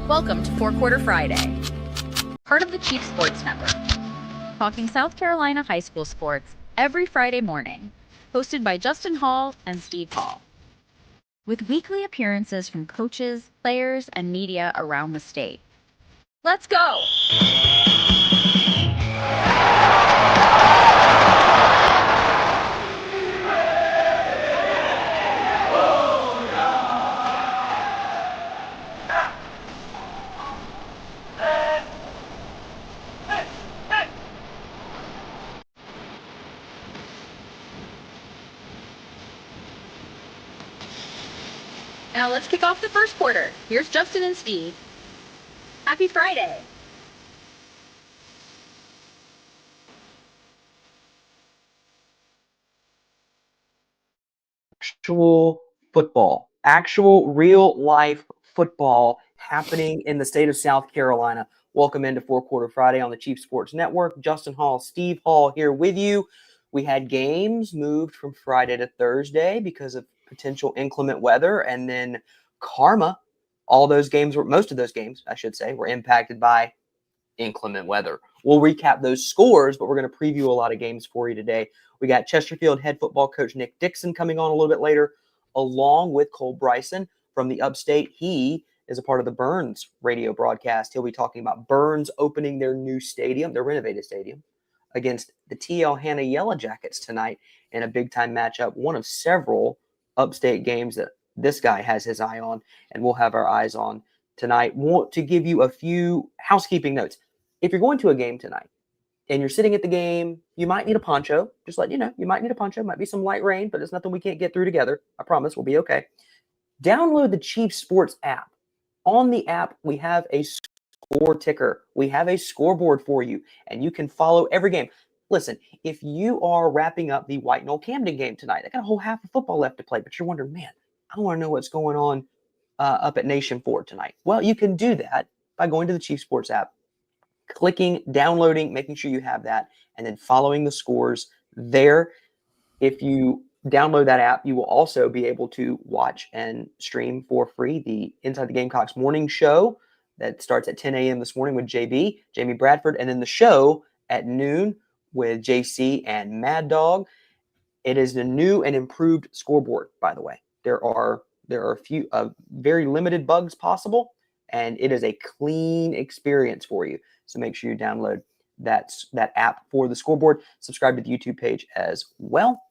Welcome to Four Quarter Friday, part of the Chief Sports Network, talking South Carolina high school sports every Friday morning, hosted by Justin Hall and Steve Hall, with weekly appearances from coaches, players, and media around the state. Let's go! Now let's kick off the first quarter. Here's Justin and Steve. Happy Friday! Actual real life football happening in the state of South Carolina. Welcome into Four Quarter Friday on the Chief Sports Network. Justin Hall, Steve Hall here with you. We had games moved from Friday to Thursday because of potential inclement weather, and then karma. Most of those games, I should say, were impacted by inclement weather. We'll recap those scores, but we're going to preview a lot of games for you today. We got Chesterfield head football coach Nick Dixon coming on a little bit later, along with Cole Bryson from the upstate. He is a part of the Byrnes radio broadcast. He'll be talking about Byrnes opening their new stadium, their renovated stadium, against the TL Hanna Yellow Jackets tonight in a big-time matchup, one of several upstate games that this guy has his eye on, and we'll have our eyes on tonight. Want to give you a few housekeeping notes. If you're going to a game tonight and you're sitting at the game, you might need a poncho. Just let you know, you might need a poncho. Might be some light rain, but it's nothing we can't get through together. I promise we'll be okay. Download the Chief Sports app. On the app, we have a score ticker. We have a scoreboard for you, and you can follow every game. Listen, if you are wrapping up the White Knoll Camden game tonight, I got a whole half of football left to play, but you're wondering, man, I want to know what's going on up at Nation Ford tonight. Well, you can do that by going to the Chief Sports app, clicking, downloading, making sure you have that, and then following the scores there. If you download that app, you will also be able to watch and stream for free the Inside the Gamecocks morning show that starts at 10 a.m. this morning with Jamie Bradford, and then the show at noon with JC and Mad Dog. It is the new and improved scoreboard, by the way. There are a few very limited bugs possible, and it is a clean experience for you. So make sure you download that app for the scoreboard. Subscribe to the YouTube page as well.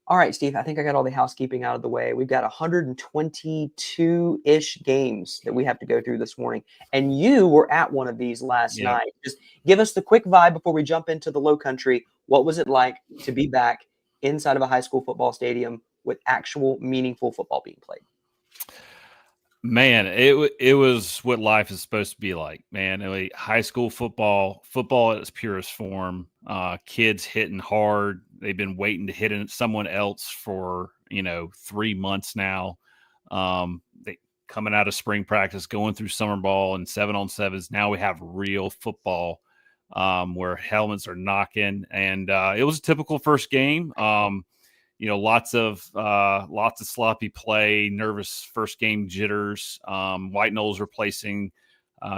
All right, Steve, I think I got all the housekeeping out of the way. We've got 122-ish games that we have to go through this morning. And you were at one of these last night. Just give us the quick vibe before we jump into the low country. What was it like to be back inside of a high school football stadium with actual meaningful football being played? Man, it was what life is supposed to be like, man. I mean, high school football at its purest form, kids hitting hard. They've been waiting to hit someone else for, 3 months now. They coming out of spring practice, going through summer ball and 7-on-7s. Now we have real football where helmets are knocking. And it was a typical first game. Lots of sloppy play, nervous first game jitters. White Knoll's replacing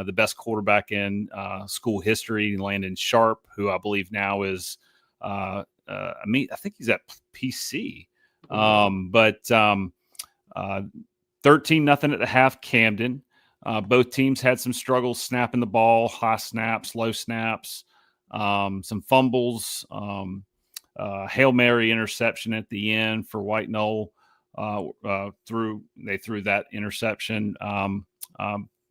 the best quarterback in school history, Landon Sharp, who I believe now is, I think he's at PC. 13-0 at the half, Camden. Both teams had some struggles snapping the ball, high snaps, low snaps, some fumbles. Hail Mary interception at the end for White Knoll. They threw that interception, and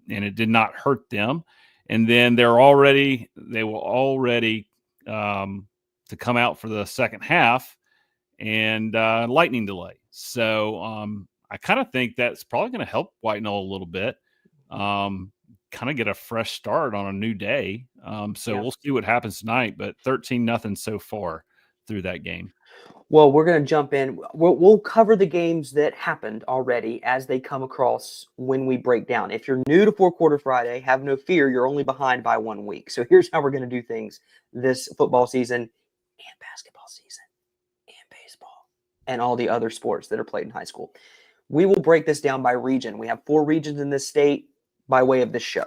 it did not hurt them. And then they were already to come out for the second half, and lightning delay. So I kind of think that's probably going to help White Knoll a little bit. Kind of get a fresh start on a new day. We'll see what happens tonight. But 13-0 so far through that game. Well, we're going to jump in. We'll cover the games that happened already as they come across when we break down. If you're new to Four Quarter Friday, have no fear. You're only behind by 1 week. So here's how we're going to do things this football season and basketball season and baseball and all the other sports that are played in high school. We will break this down by region. We have 4 regions in this state. by way of this show.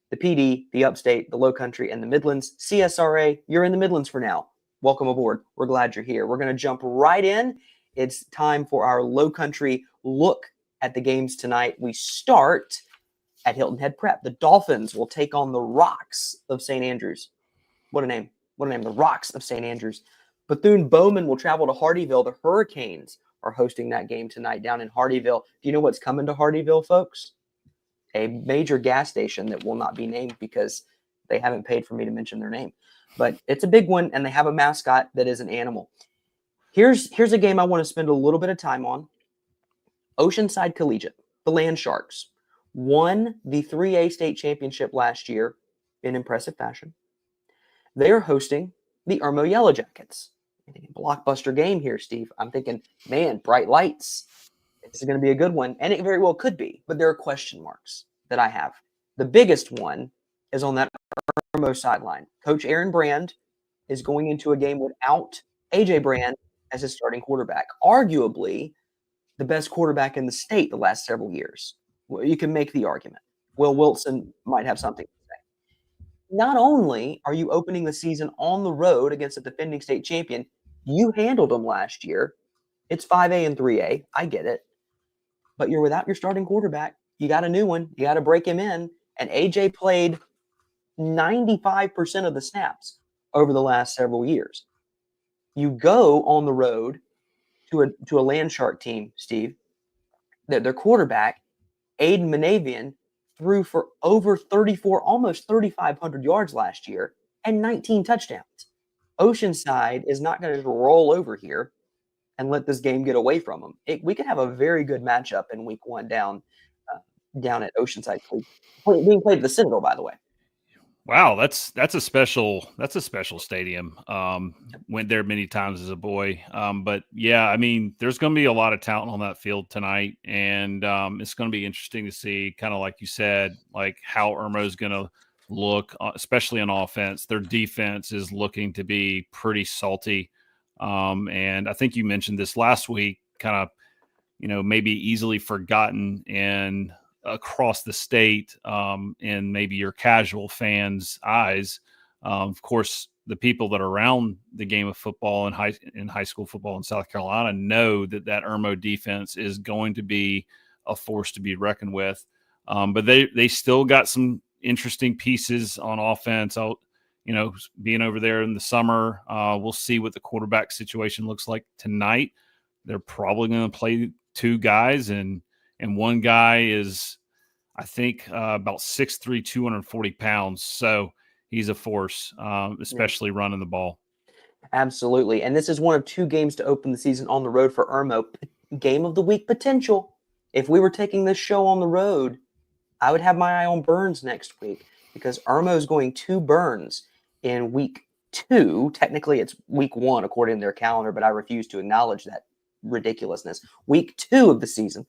The PD, the Upstate, the Low Country, and the Midlands. CSRA, you're in the Midlands for now. Welcome aboard. We're glad you're here. We're going to jump right in. It's time for our Low Country look at the games tonight. We start at Hilton Head Prep. The Dolphins will take on the Rocks of St. Andrews. What a name. What a name. The Rocks of St. Andrews. Bethune-Bowman will travel to Hardeeville. The Hurricanes are hosting that game tonight down in Hardeeville. Do you know what's coming to Hardeeville, folks? A major gas station that will not be named because they haven't paid for me to mention their name. But it's a big one, and they have a mascot that is an animal. Here's a game I want to spend a little bit of time on. Oceanside Collegiate, the Land Sharks, won the 3A state championship last year in impressive fashion. They are hosting the Irmo Yellow Jackets. Blockbuster game here, Steve. I'm thinking, man, bright lights. This is going to be a good one, and it very well could be, but there are question marks that I have. The biggest one is on that Irmo sideline. Coach Aaron Brand is going into a game without A.J. Brand as his starting quarterback, arguably the best quarterback in the state the last several years. Well, you can make the argument. Will Wilson might have something to say. Not only are you opening the season on the road against a defending state champion, you handled them last year. It's 5A and 3A. I get it. But you're without your starting quarterback. You got a new one. You got to break him in. And AJ played 95% of the snaps over the last several years. You go on the road to a Land Shark team, Steve, that their quarterback, Aiden Manavian, threw for over 34, almost 3,500 yards last year and 19 touchdowns. Oceanside is not going to roll over here and let this game get away from them. We could have a very good matchup in week one down at Oceanside, being played at the Citadel, by the way. Wow, that's a special stadium. Went there many times as a boy. But yeah, I mean, there's going to be a lot of talent on that field tonight, and it's going to be interesting to see, kind of like you said, like how Irmo's going to look, especially on offense. Their defense is looking to be pretty salty. And I think you mentioned this last week, kind of, maybe easily forgotten and across the state, in maybe your casual fans' eyes. Of course, the people that are around the game of football and high school football in South Carolina know that Irmo defense is going to be a force to be reckoned with. But they still got some interesting pieces on offense. Being over there in the summer, we'll see what the quarterback situation looks like tonight. They're probably going to play two guys, and one guy is, I think, about 6'3", 240 pounds. So he's a force, especially running the ball. Absolutely. And this is one of two games to open the season on the road for Irmo. Game of the week potential. If we were taking this show on the road, I would have my eye on Byrnes next week, because Irmo is going to Byrnes in week 2. Technically, it's week 1 according to their calendar, but I refuse to acknowledge that ridiculousness. Week 2 of the season,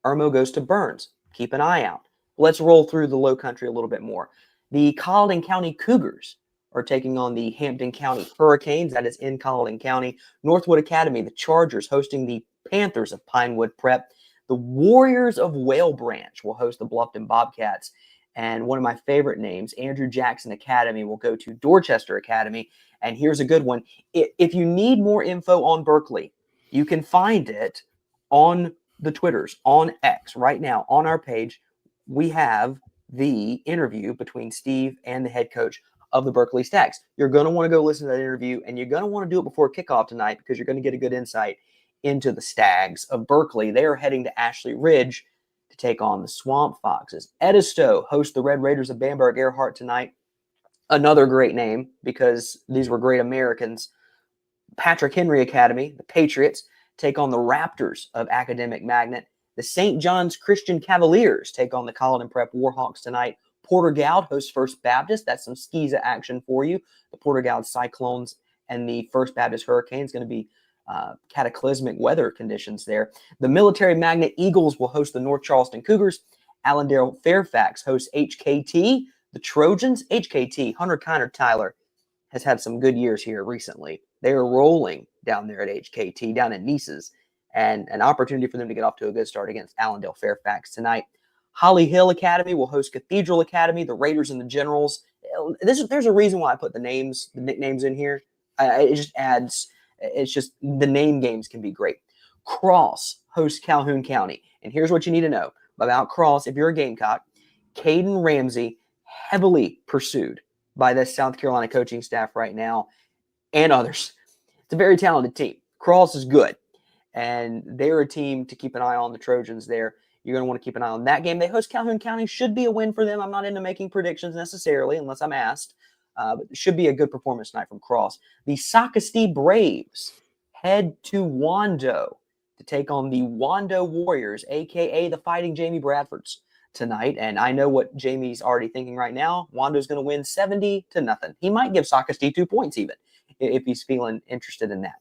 Irmo goes to Byrnes. Keep an eye out. Let's roll through the Low Country a little bit more. The Colleton County Cougars are taking on the Hampton County Hurricanes. That is in Colleton County. Northwood Academy, the Chargers, hosting the Panthers of Pinewood Prep. The Warriors of Whale Branch will host the Bluffton Bobcats. And one of my favorite names, Andrew Jackson Academy, will go to Dorchester Academy. And here's a good one. If you need more info on Berkeley, you can find it on the Twitters, on X. Right now, on our page, we have the interview between Steve and the head coach of the Berkeley Stags. You're going to want to go listen to that interview, and you're going to want to do it before kickoff tonight, because you're going to get a good insight into the Stags of Berkeley. They are heading to Ashley Ridge to take on the Swamp Foxes. Edisto hosts the Red Raiders of Bamberg Earhart tonight. Another great name, because these were great Americans. Patrick Henry Academy, the Patriots, take on the Raptors of Academic Magnet. The St. John's Christian Cavaliers take on the Colleton Prep Warhawks tonight. Porter Gaud hosts First Baptist. That's some Skeeza action for you. The Porter Gaud Cyclones and the First Baptist Hurricanes, going to be cataclysmic weather conditions there. The Military Magnet Eagles will host the North Charleston Cougars. Allendale Fairfax hosts HKT. The Trojans, HKT, Hunter Kiner Tyler, has had some good years here recently. They are rolling down there at HKT, down in Nice's, and an opportunity for them to get off to a good start against Allendale Fairfax tonight. Holly Hill Academy will host Cathedral Academy, the Raiders and the Generals. There's a reason why I put the nicknames in here. It just adds, it's just the name games can be great. Cross hosts Calhoun County. And here's what you need to know about Cross if you're a Gamecock. Caden Ramsey, heavily pursued by this South Carolina coaching staff right now and others. It's a very talented team. Cross is good, and they're a team to keep an eye on, the Trojans there. You're going to want to keep an eye on that game. They host Calhoun County. Should be a win for them. I'm not into making predictions necessarily unless I'm asked. But it should be a good performance tonight from Cross. The Socastee Braves head to Wando to take on the Wando Warriors, a.k.a. the Fighting Jamie Bradfords, tonight. And I know what Jamie's already thinking right now. Wando's going to win 70-0. He might give Socastee 2 points even if he's feeling interested in that.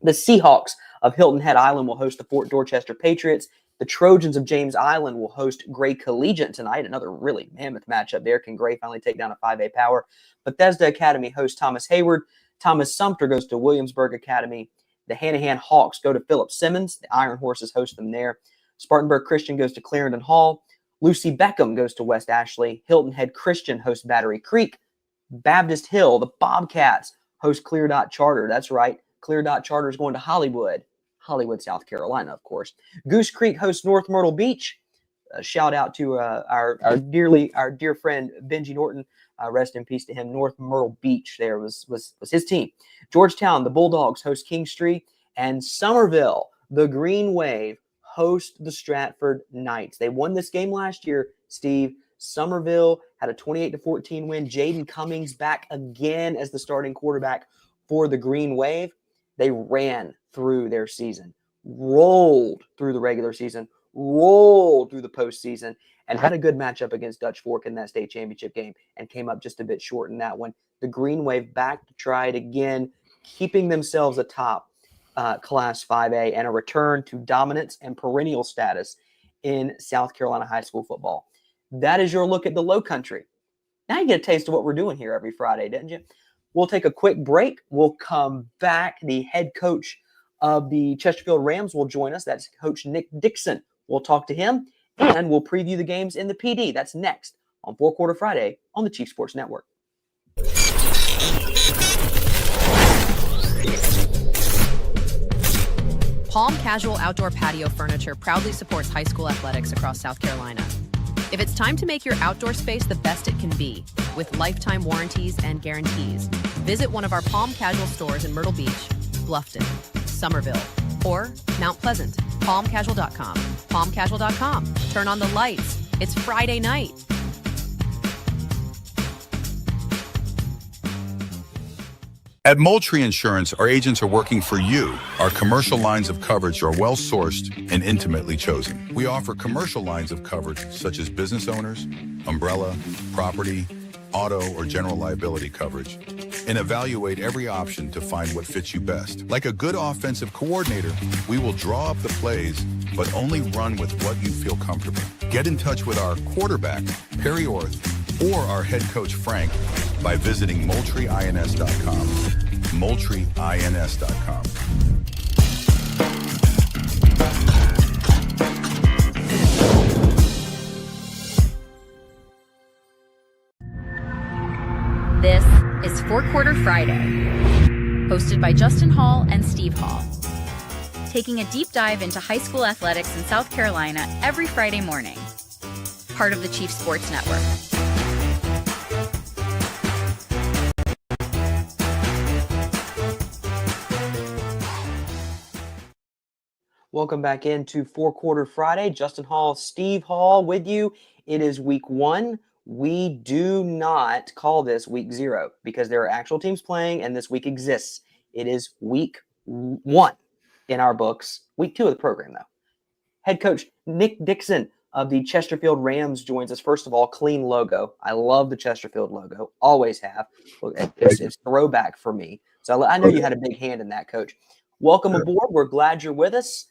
The Seahawks of Hilton Head Island will host the Fort Dorchester Patriots. The Trojans of James Island will host Gray Collegiate tonight. Another really mammoth matchup there. Can Gray finally take down a 5A power? Bethesda Academy hosts Thomas Hayward. Thomas Sumter goes to Williamsburg Academy. The Hanahan Hawks go to Philip Simmons. The Iron Horses host them there. Spartanburg Christian goes to Clarendon Hall. Lucy Beckham goes to West Ashley. Hilton Head Christian hosts Battery Creek. Baptist Hill, the Bobcats, host Clear Dot Charter. That's right. Clear Dot Charter is going to Hollywood, South Carolina, of course. Goose Creek hosts North Myrtle Beach. Shout out to our dear friend Benji Norton. Rest in peace to him. North Myrtle Beach there was his team. Georgetown, the Bulldogs host Kingstree, and Somerville, the Green Wave, host the Stratford Knights. They won this game last year, Steve. Somerville had a 28-14 win. Jaden Cummings back again as the starting quarterback for the Green Wave. They ran through their season, rolled through the regular season, rolled through the postseason, and had a good matchup against Dutch Fork in that state championship game and came up just a bit short in that one. The Green Wave back to try it again, keeping themselves atop Class 5A and a return to dominance and perennial status in South Carolina high school football. That is your look at the Low Country. Now you get a taste of what we're doing here every Friday, didn't you? We'll take a quick break. We'll come back. The head coach of the Chesterfield Rams will join us. That's Coach Nick Dixon. We'll talk to him, and we'll preview the games in the PD. That's next on 4 Quarter Friday on the Chief Sports Network. Palm Casual Outdoor Patio Furniture proudly supports high school athletics across South Carolina. If it's time to make your outdoor space the best it can be, with lifetime warranties and guarantees, visit one of our Palm Casual stores in Myrtle Beach, Bluffton, Somerville, or Mount Pleasant. PalmCasual.com. PalmCasual.com. Turn on the lights. It's Friday night. At Moultrie Insurance, our agents are working for you. Our commercial lines of coverage are well-sourced and intimately chosen. We offer commercial lines of coverage such as business owners, umbrella, property, auto, or general liability coverage, and evaluate every option to find what fits you best. Like a good offensive coordinator, we will draw up the plays, but only run with what you feel comfortable. Get in touch with our quarterback, Perry Orth, or our head coach, Frank, by visiting MoultrieINS.com. MoultrieINS.com. This is 4 Quarter Friday, hosted by Justin Hall and Steve Hall, taking a deep dive into high school athletics in South Carolina every Friday morning. Part of the Chief Sports Network. Welcome back into 4 Quarter Friday. Justin Hall, Steve Hall with you. It is week 1. We do not call this week 0 because there are actual teams playing and this week exists. It is week 1 in our books. Week 2 of the program, though. Head coach Nick Dixon of the Chesterfield Rams joins us. First of all, clean logo. I love the Chesterfield logo. Always have. It's throwback for me. So I know you had a big hand in that, Coach. Welcome aboard. We're glad you're with us.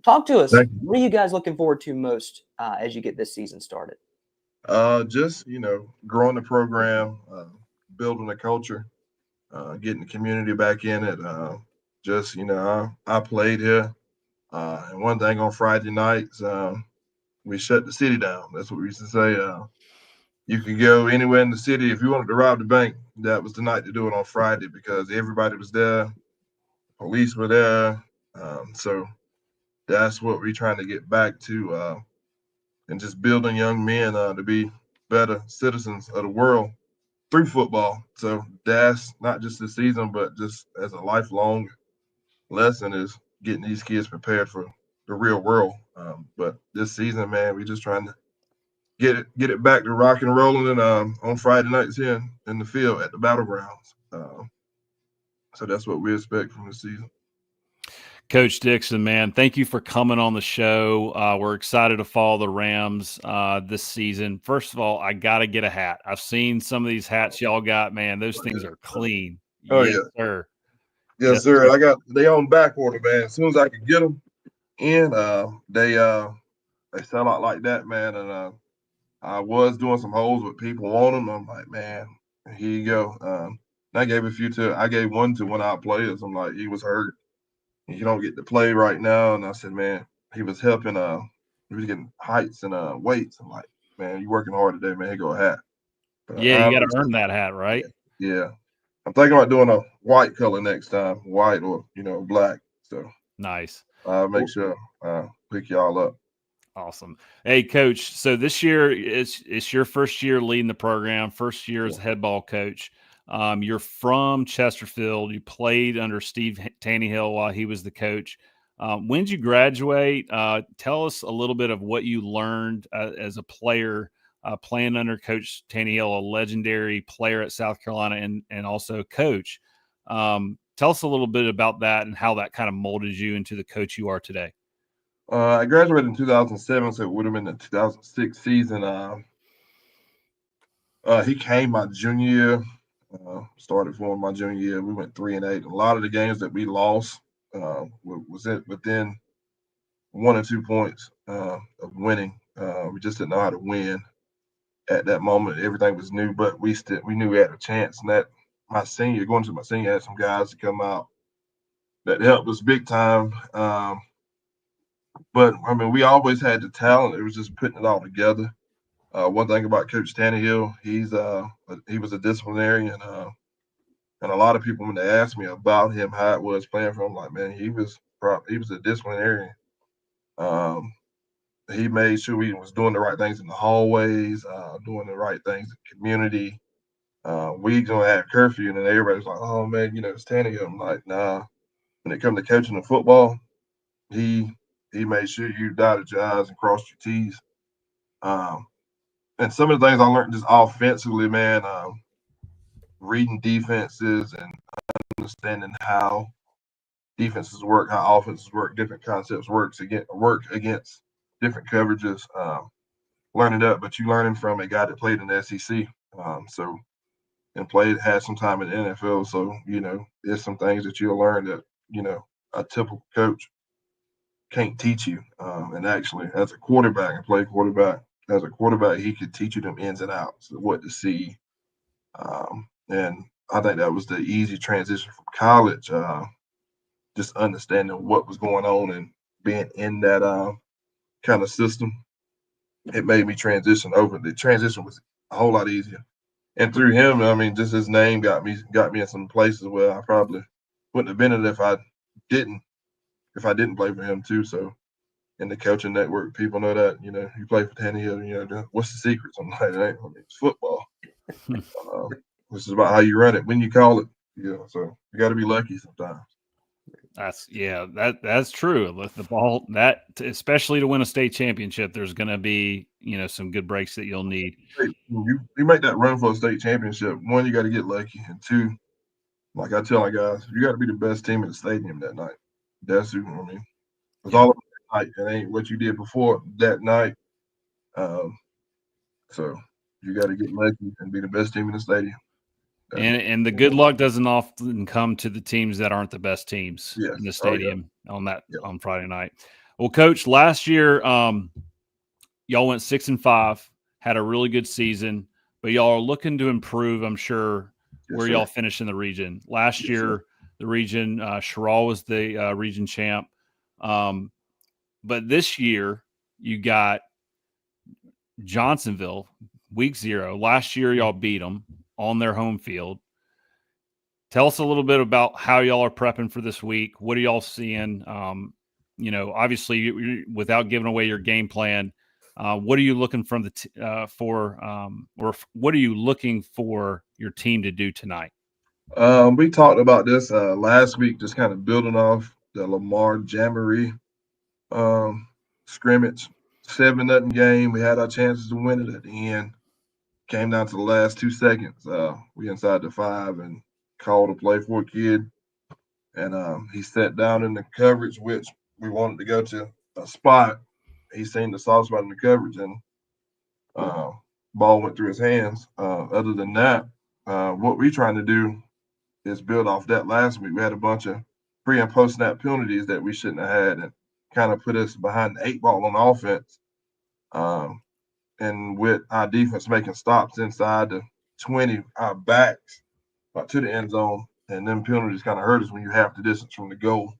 Talk to us. What are you guys looking forward to most as you get this season started? Just, growing the program, building the culture, getting the community back in it. I played here. And one thing on Friday nights, we shut the city down. That's what we used to say. You could go anywhere in the city. If you wanted to rob the bank, that was the night to do it on Friday because everybody was there. Police were there. So that's what we're trying to get back to, and just building young men to be better citizens of the world through football. So that's not just this season, but just as a lifelong lesson is getting these kids prepared for the real world. But this season, man, we're just trying to get it back to rock and rolling and on Friday nights here in the field at the battlegrounds. So that's what we expect from this season. Coach Dixon, man, thank you for coming on the show. We're excited to follow the Rams this season. First of all, I got to get a hat. I've seen some of these hats y'all got, man. Those things are clean. Oh, yes, yeah. sir. Yes, sir. I got they on back order, man. As soon as I could get them in, they sell out like that, man. And I was doing some holes with people on them. I'm like, man, here you go. And I gave one to one of our players. I'm like, he was hurt. You don't get to play right now. And I said, man, he was helping. He was getting heights and weights. I'm like, man, you working hard today, man. Here go a hat. Yeah, you got to earn that hat, right? Yeah. I'm thinking about doing a white color next time, white or black. So nice. I'll make sure pick y'all up. Awesome. Hey, Coach. So this year it's your first year leading the program. First year as head ball coach. You're from Chesterfield. You played under Steve Tannehill while he was the coach. When did you graduate? Tell us a little bit of what you learned as a player playing under Coach Tannehill, a legendary player at South Carolina and also coach. Tell us a little bit about that and how that kind of molded you into the coach you are today. I graduated in 2007, so it would have been the 2006 season. He came my junior year. Started for him my junior year. We went 3-8. A lot of the games that we lost was within 1 or 2 points of winning. We just didn't know how to win at that moment. Everything was new, but we knew we had a chance. And that going to my senior, I had some guys to come out that helped us big time. But I mean, we always had the talent. It was just putting it all together. One thing about Coach Tannehill, he was a disciplinarian, and a lot of people when they asked me about him, how it was playing for him, like, man, he was a disciplinarian. He made sure we was doing the right things in the hallways, doing the right things in the community. We gonna have curfew, and then everybody's like, "Oh man, it's Tannehill." I'm like, nah. When it comes to coaching the football, he made sure you dotted your I's and crossed your T's. And some of the things I learned just offensively, man, reading defenses and understanding how defenses work, how offenses work, different concepts work against different coverages. Learning that, but you learning from a guy that played in the SEC, had some time in the NFL. So there's some things that you'll learn that a typical coach can't teach you. And actually, as a quarterback and play quarterback, as a quarterback, he could teach you them ins and outs, what to see. And I think that was the easy transition from college, just understanding what was going on and being in that kind of system. It made me transition over. The transition was a whole lot easier. And through him, I mean, just his name got me in some places where I probably wouldn't have been in it if I didn't play for him too. So in the coaching network, people know that, you play for Tannehill, what's the secrets? I'm like, it's football. This is about how you run it, when you call it, so you got to be lucky sometimes. That's true. With the ball, that especially to win a state championship, there's going to be, some good breaks that you'll need. You make that run for a state championship. One, you got to get lucky, and two, like I tell my guys, you got to be the best team in the stadium that night. That's who I mean. It's all about that night. It ain't what you did before that night. So you got to get lucky and be the best team in the stadium. And the good luck doesn't often come to the teams that aren't the best teams in the stadium on Friday night. Well, Coach, last year y'all went 6-5, had a really good season, but y'all are looking to improve, I'm sure, where y'all finish in the region. Last year, the region, Sherrall was the region champ. But this year, you got Johnsonville, week 0. Last year, y'all beat them on their home field. Tell us a little bit about how y'all are prepping for this week. What are y'all seeing? Obviously, without giving away your game plan, what are you looking from what are you looking for your team to do tonight? We talked about this last week, just kind of building off the Lamar Jamboree scrimmage. 7-0 game. We had our chances to win it at the end. Came down to the last 2 seconds. We inside the 5 and called a play for a kid. And he sat down in the coverage, which we wanted to go to a spot. He seen the soft spot in the coverage, and ball went through his hands. Other than that, what we're trying to do is build off that. Last week we had a bunch of pre and post snap penalties that we shouldn't have had, and kind of put us behind the 8 ball on offense. And with our defense making stops inside the 20, our backs to the end zone, and them penalties kind of hurt us when you have the distance from the goal.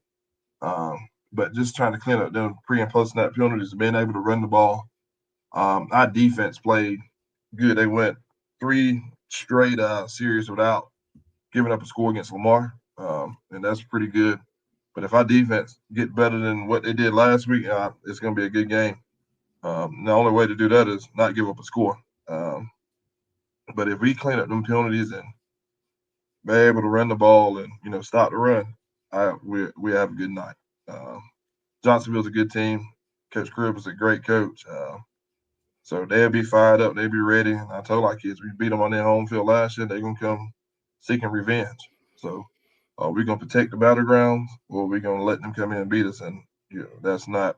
But just trying to clean up them pre and post snap penalties, being able to run the ball. Our defense played good. They went 3 straight series without giving up a score against Lamar, and that's pretty good. But if our defense get better than what they did last week, it's going to be a good game. The only way to do that is not give up a score. But if we clean up them penalties and be able to run the ball and stop the run, we have a good night. Johnsonville's a good team. Coach Cribb is a great coach. So they'll be fired up. They'll be ready. And I told our kids, we beat them on their home field last year. They're going to come seeking revenge. So are we going to protect the battlegrounds, or are we going to let them come in and beat us? And that's not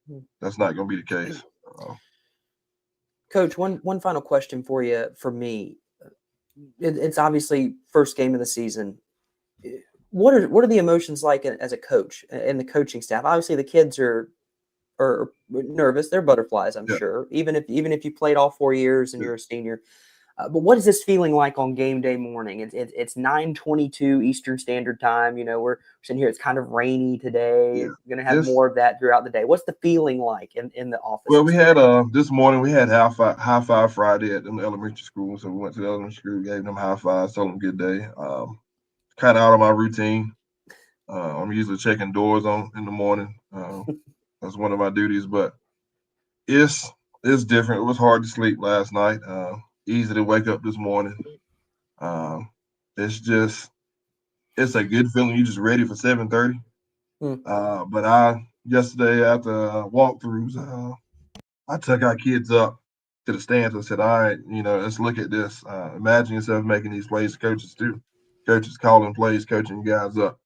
going to be the case. Coach, one final question for you, for me. It's obviously first game of the season. What are the emotions like as a coach and the coaching staff? Obviously, the kids are nervous. They're butterflies, I'm sure. Even if you played all 4 years and you're a senior. But what is this feeling like on game day morning? It's 9:22 Eastern Standard Time. We're sitting here. It's kind of rainy today. Yeah. We're going to have more of that throughout the day. What's the feeling like in the office? Well, we had this morning we had high five Friday at the elementary school. So we went to the elementary school, gave them high fives, told them good day. Kind of out of my routine. I'm usually checking doors in the morning. That's one of my duties, but it's different. It was hard to sleep last night. Easy to wake up this morning. It's a good feeling. You're just ready for 7:30. But yesterday after walkthroughs, I took our kids up to the stands and said, all right, let's look at this. Imagine yourself making these plays. Coaches do. Coaches calling plays, coaching you guys up.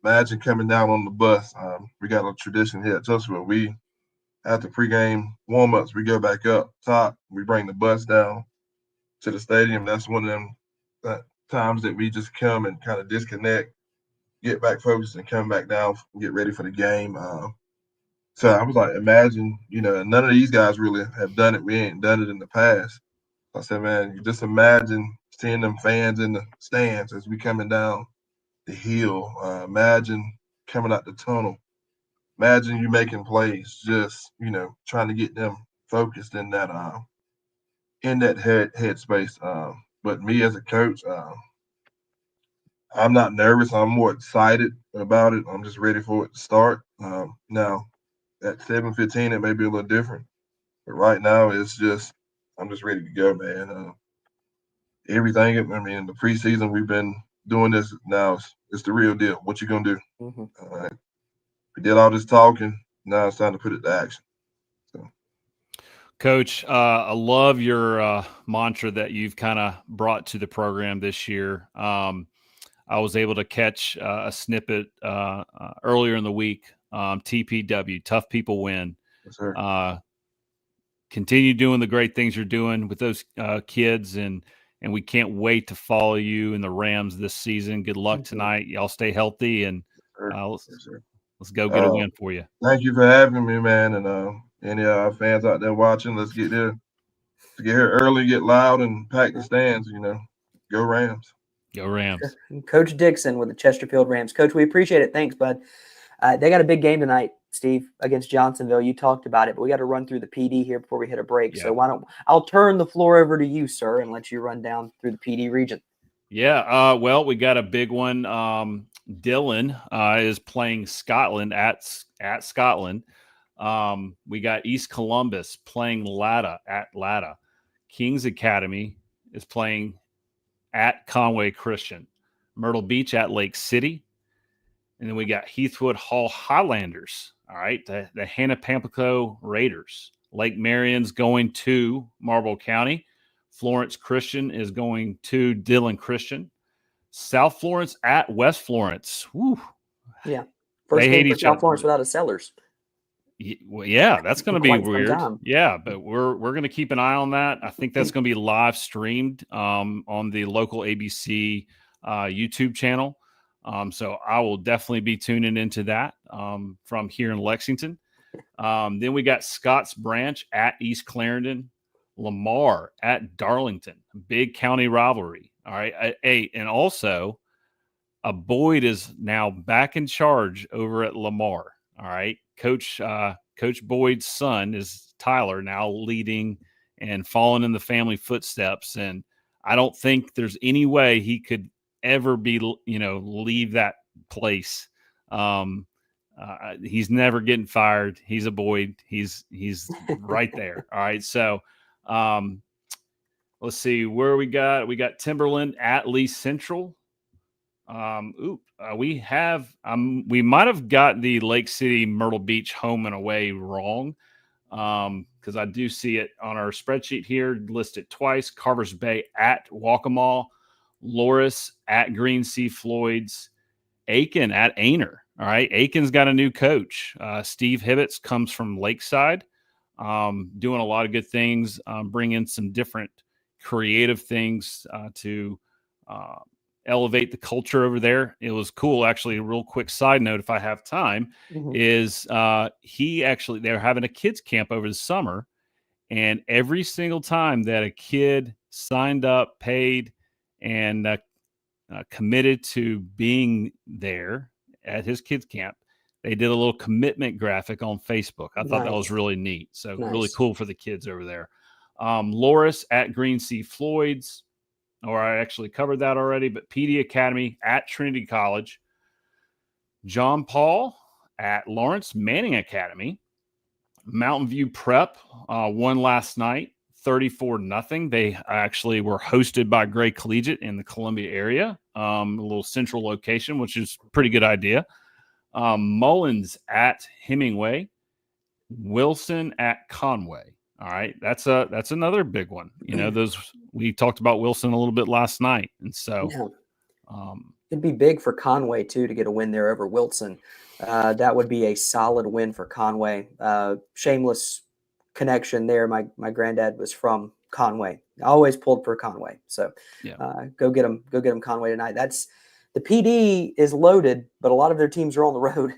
Imagine coming down on the bus. We got a tradition here at Chesterfield. After pregame warm-ups, we go back up top. We bring the bus down to the stadium. That's one of them times that we just come and kind of disconnect, get back focused, and come back down and get ready for the game. So I was like, imagine, none of these guys really have done it. We ain't done it in the past. I said, man, you just imagine seeing them fans in the stands as we coming down the hill. Imagine coming out the tunnel. Imagine you making plays, just trying to get them focused in that headspace. But me as a coach, I'm not nervous. I'm more excited about it. I'm just ready for it to start. Now at 7:15, it may be a little different, but right now I'm just ready to go, man. Everything. I mean, in the preseason, we've been doing this. Now it's the real deal. What you gonna do? Mm-hmm. All right. We did all this talking. Now it's time to put it to action. So. Coach, I love your mantra that you've kind of brought to the program this year. I was able to catch a snippet earlier in the week. TPW, tough people win. Yes, sir. Continue doing the great things you're doing with those kids, and we can't wait to follow you in the Rams this season. Good luck tonight. Y'all stay healthy, and let's go get a win for you. Thank you for having me, man. And any of our fans out there watching, let's get there. To get here early, get loud, and pack the stands. Go Rams. Go Rams. Coach Dixon with the Chesterfield Rams. Coach, we appreciate it. Thanks, bud. They got a big game tonight Steve, against Johnsonville. You talked about it, but we got to run through the PD here before we hit a break. Yeah. So I'll turn the floor over to you, sir, and let you run down through the PD region. Yeah. Well, we got a big one. Dylan is playing Scotland at Scotland. We got East Columbus playing Latta at Latta. Kings Academy is playing at Conway Christian. Myrtle Beach at Lake City. And then we got Heathwood Hall Highlanders. All right. The Hannah Pamplico Raiders. Lake Marion's going to Marlborough County. Florence Christian is going to Dillon Christian. South Florence at West Florence. Woo. Yeah. First they game hate for each South other. Florence without a Sellers. Well, yeah, that's going to be Quite some weird. time. Yeah, but we're going to keep an eye on that. I think that's going to be live streamed on the local ABC YouTube channel. So I will definitely be tuning into that from here in Lexington. Then we got Scotts Branch at East Clarendon, Lamar at Darlington, big county rivalry. All right. And also Boyd is now back in charge over at Lamar. All right. Coach Boyd's son is Tyler, now leading and following in the family footsteps. And I don't think there's any way he could ever be, leave that place. He's never getting fired. He's a Boyd. He's right there. All right. So, let's see where we got Timberland at Lee Central. We might have got the Lake City Myrtle Beach home and away wrong. Because I do see it on our spreadsheet here listed twice. Carvers Bay at Waccamaw, Loris at Green Sea Floyd's, Aiken at Aner. All right. Aiken's got a new coach. Steve Hibbets comes from Lakeside, doing a lot of good things, bringing some different creative things to elevate the culture over there. It was cool. Actually, a real quick side note, if I have time, is they're having a kids camp over the summer. And every single time that a kid signed up, paid, and committed to being there at his kids camp, they did a little commitment graphic on Facebook. I thought that was really neat. So really cool for the kids over there. Loris at Green Sea Floyd's, or I actually covered that already, but PD Academy at Trinity College. John Paul at Lawrence Manning Academy. Mountain View Prep won last night, 34-0. They actually were hosted by Gray Collegiate in the Columbia area, a little central location, which is a pretty good idea. Mullins at Hemingway. Wilson at Conway. All right, that's another big one. We talked about Wilson a little bit last night, and so it'd be big for Conway too to get a win there over Wilson. That would be a solid win for Conway. Shameless connection there. My granddad was from Conway. I always pulled for Conway, so go get them Conway tonight. That's the PD is loaded, but a lot of their teams are on the road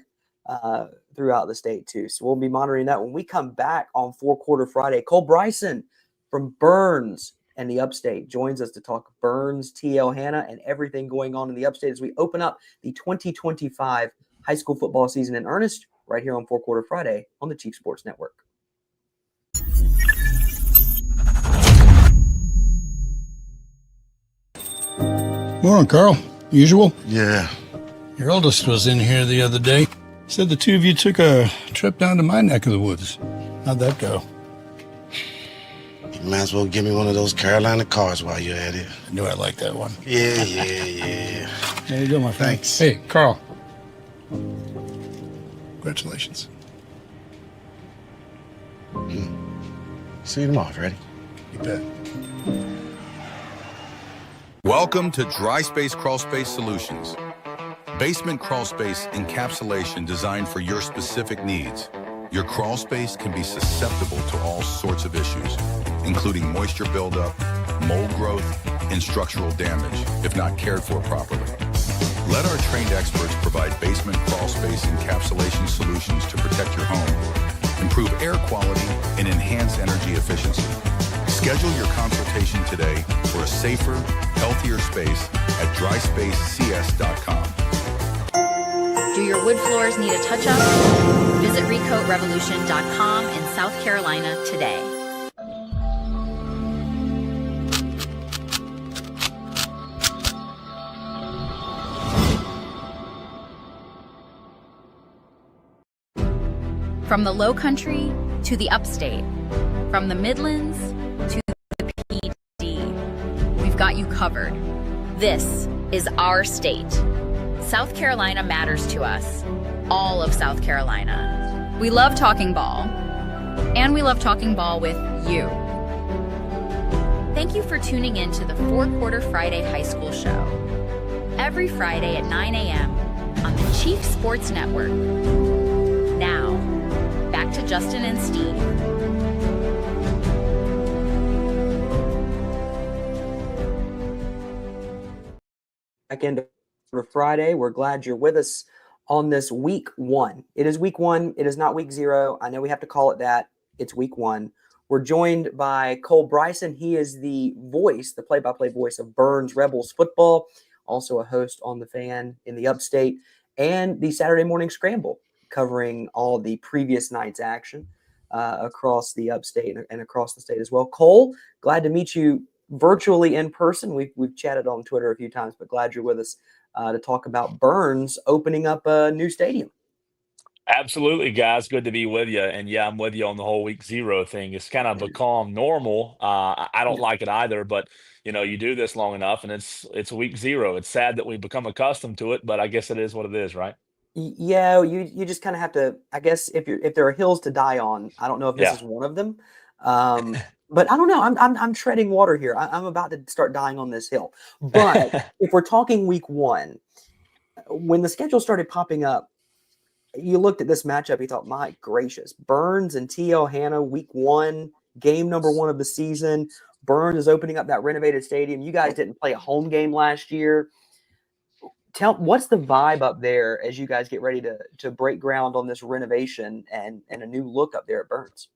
throughout the state too. So we'll be monitoring that when we come back on 4 Quarter Friday. Cole Bryson from Byrnes and the Upstate joins us to talk Byrnes, TL Hanna, and everything going on in the Upstate as we open up the 2025 high school football season in earnest right here on 4 Quarter Friday on the Chief Sports Network. Morning, Carl. Usual? Yeah. Your oldest was in here the other day. Said the two of you took a trip down to my neck of the woods. How'd that go? You might as well give me one of those Carolina cars while you're at it. I knew I liked that one. Yeah. There you go, my friend. Thanks. Hey, Carl. Congratulations. See you tomorrow, Freddie. You bet. Welcome to Dry Space Crawl Space Solutions. Basement crawl space encapsulation designed for your specific needs. Your crawl space can be susceptible to all sorts of issues, including moisture buildup, mold growth, and structural damage if not cared for properly. Let our trained experts provide basement crawl space encapsulation solutions to protect your home, improve air quality, and enhance energy efficiency. Schedule your consultation today for a safer, healthier space at dryspacecs.com. Do your wood floors need a touch-up? Visit recoatrevolution.com in South Carolina today. From the Low Country to the Upstate, from the Midlands to the PD, we've got you covered. This is our state. South Carolina matters to us, all of South Carolina. We love talking ball, and we love talking ball with you. Thank you for tuning in to the 4-Quarter Friday High School Show. Every Friday at 9 a.m. on the Chief Sports Network. Now, back to Justin and Steve. Back into Friday. We're glad you're with us on this week 1. It is week 1. It is not week 0. I know we have to call it that. It's week 1. We're joined by Cole Bryson. He is the voice, the play-by-play voice of Byrnes Rebels football, also a host on The Fan in the Upstate, and the Saturday Morning Scramble, covering all the previous night's action across the Upstate and across the state as well. Cole, glad to meet you virtually in person. We've chatted on Twitter a few times, but glad you're with us to talk about Byrnes opening up a new stadium. Absolutely, guys. Good to be with you. And yeah, I'm with you on the whole week 0 thing. It's kind of become normal. I don't like it either, but you do this long enough, and it's week 0. It's sad that we become accustomed to it, but I guess it is what it is, right? Yeah, you just kind of have to. I guess if there are hills to die on, I don't know if this Yeah. is one of them. But I don't know. I'm treading water here. I'm about to start dying on this hill. But if we're talking week 1, when the schedule started popping up, you looked at this matchup, you thought, my gracious, Byrnes and T.L. Hanna, week 1, game number 1 of the season. Byrnes is opening up that renovated stadium. You guys didn't play a home game last year. What's the vibe up there as you guys get ready to break ground on this renovation and a new look up there at Byrnes?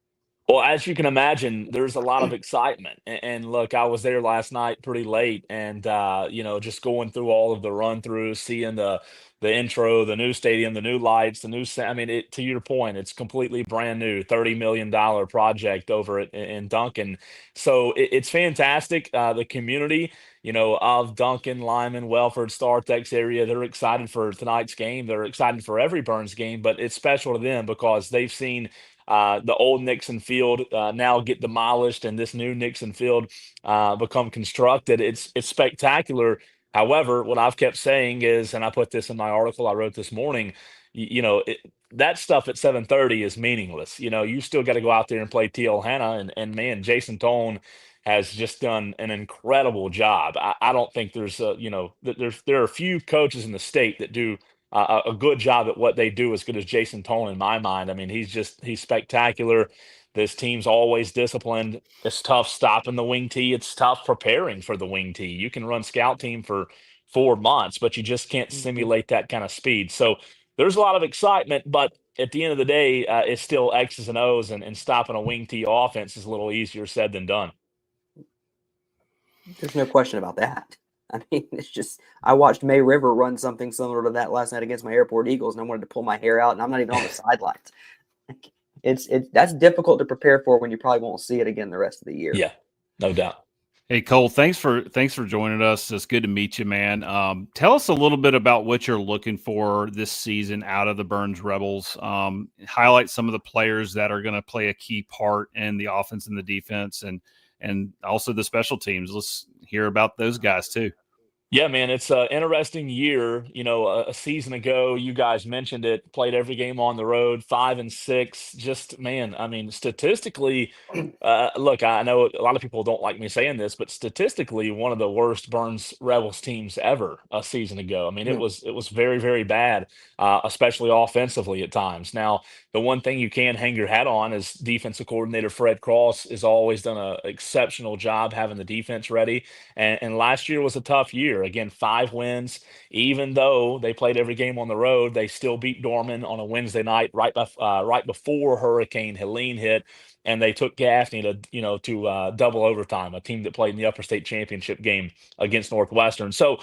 Well, as you can imagine, there's a lot of excitement. And look, I was there last night pretty late, and just going through all of the run throughs, seeing the intro, the new stadium, the new lights, the new I mean, to your point, it's completely brand new, $30 million project over in Duncan. So it's fantastic. The community, of Duncan, Lyman, Welford, Startex area, they're excited for tonight's game. They're excited for every Byrnes game, but it's special to them because they've seen the old Nixon Field now get demolished and this new Nixon Field become constructed. It's spectacular. However, what I've kept saying is, and I put this in my article I wrote this morning, that stuff at 7:30 is meaningless. You still got to go out there and play T.L. Hanna, and man, Jason Tone has just done an incredible job. I don't think there are a few coaches in the state that do a good job at what they do as good as Jason Tone in my mind. I mean, he's spectacular. This team's always disciplined. It's tough stopping the wing tee. It's tough preparing for the wing tee. You can run scout team for 4 months, but you just can't simulate that kind of speed. So there's a lot of excitement, but at the end of the day, it's still X's and O's, and stopping a wing tee offense is a little easier said than done. There's no question about that. I mean, it's just, I watched May River run something similar to that last night against my Airport Eagles, and I wanted to pull my hair out, and I'm not even on the sidelines. That's difficult to prepare for when you probably won't see it again the rest of the year. Yeah, no doubt. Hey, Cole, thanks for joining us. It's good to meet you, man. Tell us a little bit about what you're looking for this season out of the Byrnes Rebels. Highlight some of the players that are going to play a key part in the offense and the defense, and also the special teams. Let's hear about those guys too. Yeah, man, it's an interesting year. A season ago, you guys mentioned it, played every game on the road, 5-6. Just, man, I mean, statistically, look, I know a lot of people don't like me saying this, but statistically, one of the worst Byrnes Rebels teams ever a season ago. I mean, it was very, very bad, especially offensively at times. Now, the one thing you can hang your hat on is defensive coordinator Fred Cross has always done an exceptional job having the defense ready. And last year was a tough year. year. Again, 5 wins. Even though they played every game on the road, they still beat Dorman on a Wednesday night right before Hurricane Helene hit, and they took Gaffney to double overtime, a team that played in the Upper State Championship game against Northwestern. So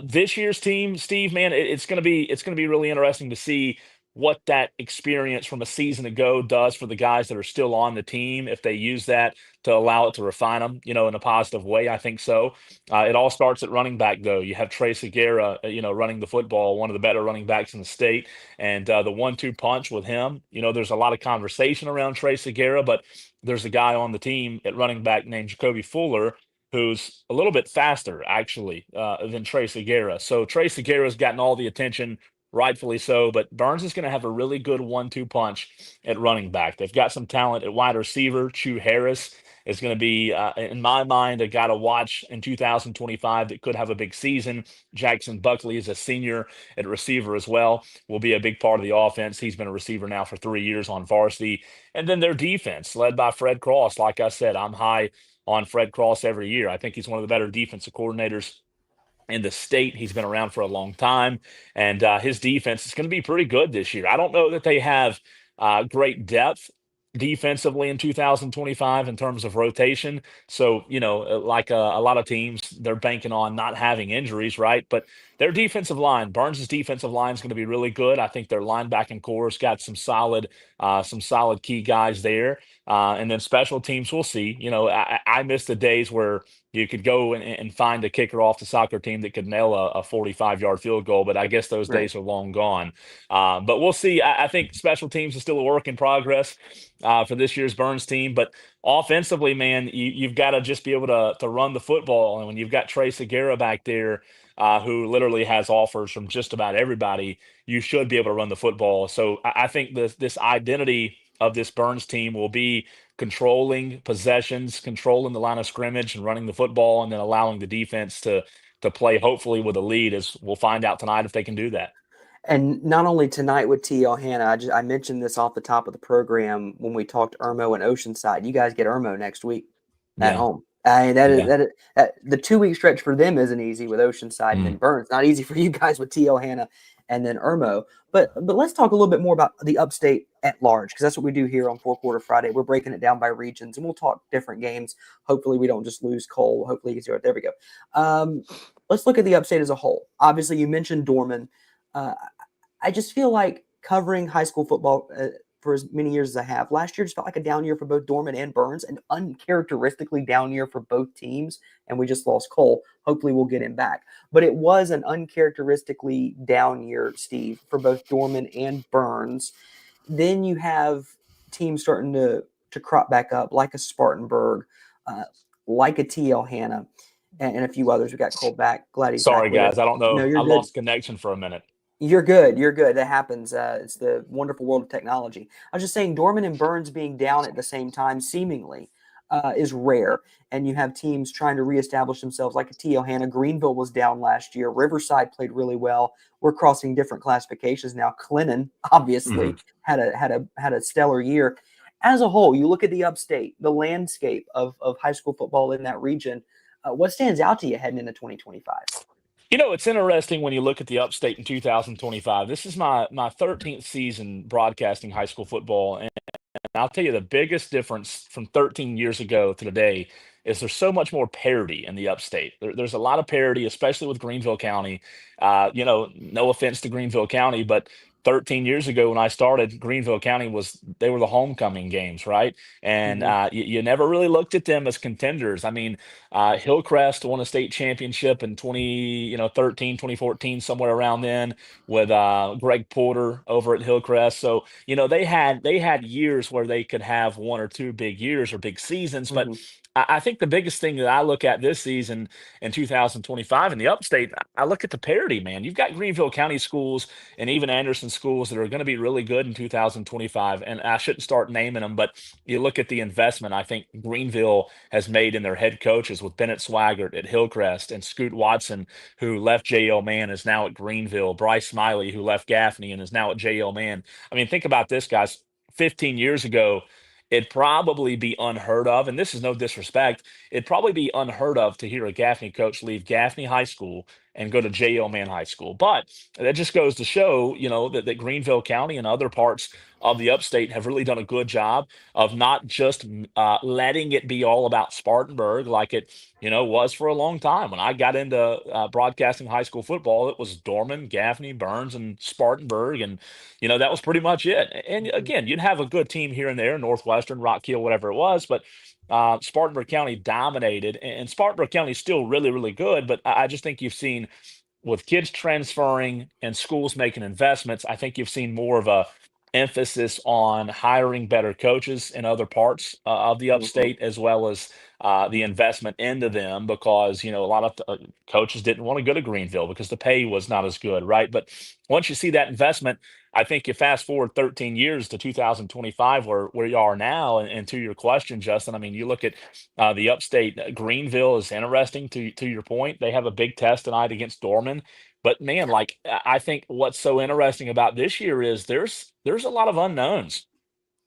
this year's team, Steve, man, it's gonna be really interesting to see what that experience from a season ago does for the guys that are still on the team, if they use that to allow it to refine them, in a positive way. I think so. It all starts at running back, though. You have Trey Segura, running the football, one of the better running backs in the state, and the 1-2 punch with him. There's a lot of conversation around Trey Segura, but there's a guy on the team at running back named Jacoby Fuller, who's a little bit faster, actually, than Trey Segura. So Trey Segura's gotten all the attention, rightfully so, but Byrnes is going to have a really good 1-2 punch at running back. They've got some talent at wide receiver. Chew Harris is going to be, in my mind, a guy to watch in 2025 that could have a big season. Jackson Buckley is a senior at receiver as well, will be a big part of the offense. He's been a receiver now for 3 years on varsity. And then their defense, led by Fred Cross. Like I said, I'm high on Fred Cross every year. I think he's one of the better defensive coordinators in the state. He's been around for a long time, and his defense is going to be pretty good this year. I don't know that they have great depth defensively in 2025 in terms of rotation. So, like a lot of teams, they're banking on not having injuries, right? But their defensive line, Burns' defensive line is going to be really good. I think their linebacking core's got some solid key guys there. And then special teams, we'll see. I miss the days where you could go and find a kicker off the soccer team that could nail a 45-yard field goal, but I guess those Right. days are long gone. But we'll see. I think special teams is still a work in progress for this year's Burns team. But offensively, man, you've got to just be able to run the football. And when you've got Trey Segura back there, who literally has offers from just about everybody, you should be able to run the football. So I think this identity of this Burns team will be controlling possessions, controlling the line of scrimmage, and running the football, and then allowing the defense to play hopefully with a lead. As we'll find out tonight if they can do that. And not only tonight with T.L. Hanna, I mentioned this off the top of the program when we talked Irmo and Oceanside. You guys get Irmo next week at Yeah, home. I mean, that is yeah. the 2 week stretch for them isn't easy with Oceanside and then Mm. Burns. Not easy for you guys with T.L. Hanna and then Irmo. But let's talk a little bit more about the upstate at large, because that's what we do here on Four Quarter Friday. We're breaking it down by regions, and we'll talk different games. Hopefully, we don't just lose Cole. Hopefully, you can see it. There we go. Let's look at the upstate as a whole. Obviously, you mentioned Dorman. Uh, I just feel like covering high school football for as many years as I have, last year just felt like a down year for both Dorman and Burns, an uncharacteristically down year for both teams, and we just lost Cole. Hopefully we'll get him back. But it was an uncharacteristically down year, Steve, for both Dorman and Burns. Then you have teams starting to crop back up, like a Spartanburg, like a T.L. Hanna, and a few others. We got Cole back. Glad he's Sorry, back with us. guys. I don't No, know. you're I good. lost connection for a minute. You're good. You're good. That happens. It's the wonderful world of technology. I was just saying, Dorman and Burns being down at the same time, seemingly, is rare. And you have teams trying to reestablish themselves, like a T.O. Hanna. Greenville was down last year. Riverside played really well. We're crossing different classifications now. Clinton obviously had a stellar year. As a whole, you look at the upstate, the landscape of high school football in that region. What stands out to you heading into 2025? It's interesting when you look at the upstate in 2025. This is my 13th season broadcasting high school football, and I'll tell you the biggest difference from 13 years ago to today is there's so much more parity in the upstate. There's a lot of parity, especially with Greenville County. No offense to Greenville County, but 13 years ago when I started, Greenville County they were the homecoming games, right? And Mm-hmm. you never really looked at them as contenders. I mean, Hillcrest won a state championship in 2013, 2014, somewhere around then, with Greg Porter over at Hillcrest. So they had years where they could have one or two big years or big seasons. But Mm-hmm. I think the biggest thing that I look at this season in 2025 in the upstate, I look at the parity, man. You've got Greenville County schools and even Anderson schools that are going to be really good in 2025. And I shouldn't start naming them, but you look at the investment I think Greenville has made in their head coaches with Bennett Swaggart at Hillcrest, and Scoot Watson, who left J.L. Mann, is now at Greenville. Bryce Smiley, who left Gaffney and is now at J.L. Mann. I mean, think about this, guys. 15 years ago, it'd probably be unheard of, and this is no disrespect, it'd probably be unheard of to hear a Gaffney coach leave Gaffney High School and go to J.L. Mann High School. But that just goes to show, that Greenville County and other parts of the upstate have really done a good job of not just letting it be all about Spartanburg like it, was for a long time. When I got into broadcasting high school football, it was Dorman, Gaffney, Byrnes, and Spartanburg, and that was pretty much it. And again, you'd have a good team here and there, Northwestern, Rock Hill, whatever it was, but Spartanburg County dominated, and Spartanburg County is still really, really good. But I just think you've seen with kids transferring and schools making investments, I think you've seen more of a emphasis on hiring better coaches in other parts of the Mhm. upstate, as well as the investment into them, because a lot of coaches didn't want to go to Greenville because the pay was not as good, right? But once you see that investment, I think you fast forward 13 years to 2025, where you are now, and to your question, Justin, I mean, you look at the upstate. Greenville is interesting. To your point, they have a big test tonight against Dorman. But man, like I think what's so interesting about this year is there's a lot of unknowns.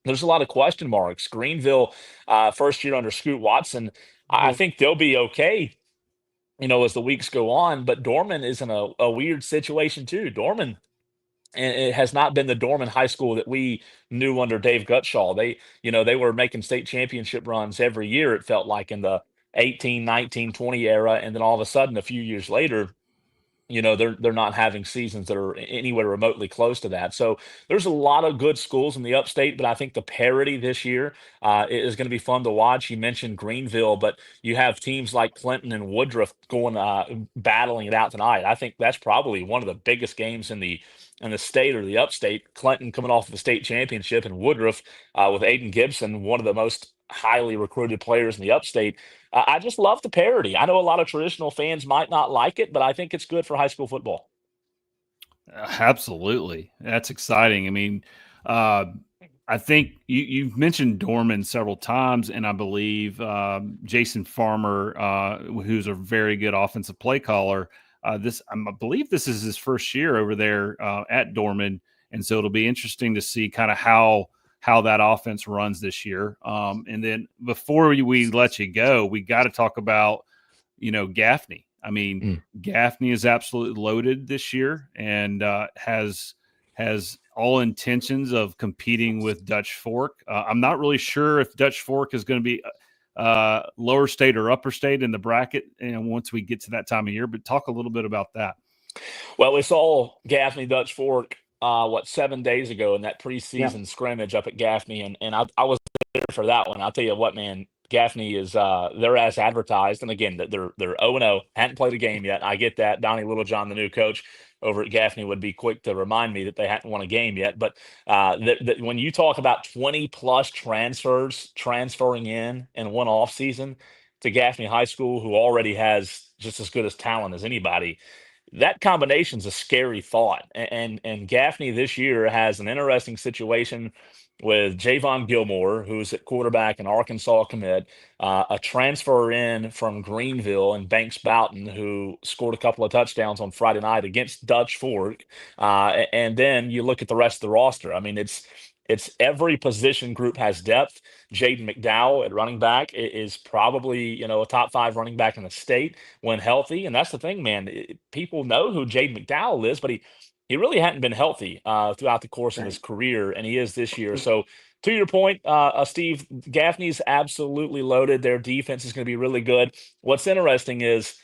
There's a lot of question marks. Greenville, first year under Scoot Watson, I Mhm. think they'll be okay, as the weeks go on. But Dorman is in a weird situation too. Dorman, and it has not been the Dorman High School that we knew under Dave Gutshaw. They were making state championship runs every year, it felt like, in the 18, 19, 20 era. And then all of a sudden, a few years later, they're not having seasons that are anywhere remotely close to that. So there's a lot of good schools in the upstate, but I think the parity this year is going to be fun to watch. You mentioned Greenville, but you have teams like Clinton and Woodruff going battling it out tonight. I think that's probably one of the biggest games in the state or the upstate. Clinton coming off of the state championship, and Woodruff with Aiden Gibson, one of the most highly recruited players in the upstate. I just love the parody. I know a lot of traditional fans might not like it, but I think it's good for high school football. Absolutely. That's exciting. I mean, uh, I think you've mentioned Dorman several times, and I believe Jason Farmer, who's a very good offensive play caller, I believe this is his first year over there at Dorman, and so it'll be interesting to see kind of how that offense runs this year. And then before we let you go, we got to talk about Gaffney. I mean, Mm. Gaffney is absolutely loaded this year and has all intentions of competing with Dutch Fork. I'm not really sure if Dutch Fork is going to be lower state or upper state in the bracket, and once we get to that time of year. But talk a little bit about that. Well, we saw Gaffney Dutch Fork, 7 days ago in that Yeah. preseason scrimmage up at Gaffney, and I was there for that one. I'll tell you what, man, Gaffney is they're as advertised, and again, they're 0-0, hadn't played a game yet. I get that. Donnie Littlejohn, the new coach over at Gaffney, would be quick to remind me that they hadn't won a game yet. But when you talk about 20 plus transfers transferring in one off season to Gaffney High School, who already has just as good as talent as anybody, that combination's a scary thought. And Gaffney this year has an interesting situation with Javon Gilmore, who's at quarterback, an Arkansas commit, a transfer in from Greenville, and Banks Boughton, who scored a couple of touchdowns on Friday night against Dutch Fork. And then you look at the rest of the roster. I mean, it's every position group has depth. Jaden McDowell at running back is probably, a top five running back in the state when healthy. And that's the thing, man. People know who Jaden McDowell is, but he really hadn't been healthy throughout the course of his Right. career, and he is this year. So, to your point, Steve, Gaffney's absolutely loaded. Their defense is going to be really good. What's interesting is,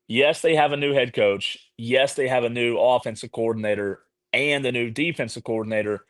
yes, they have a new head coach. Yes, they have a new offensive coordinator and a new defensive coordinator.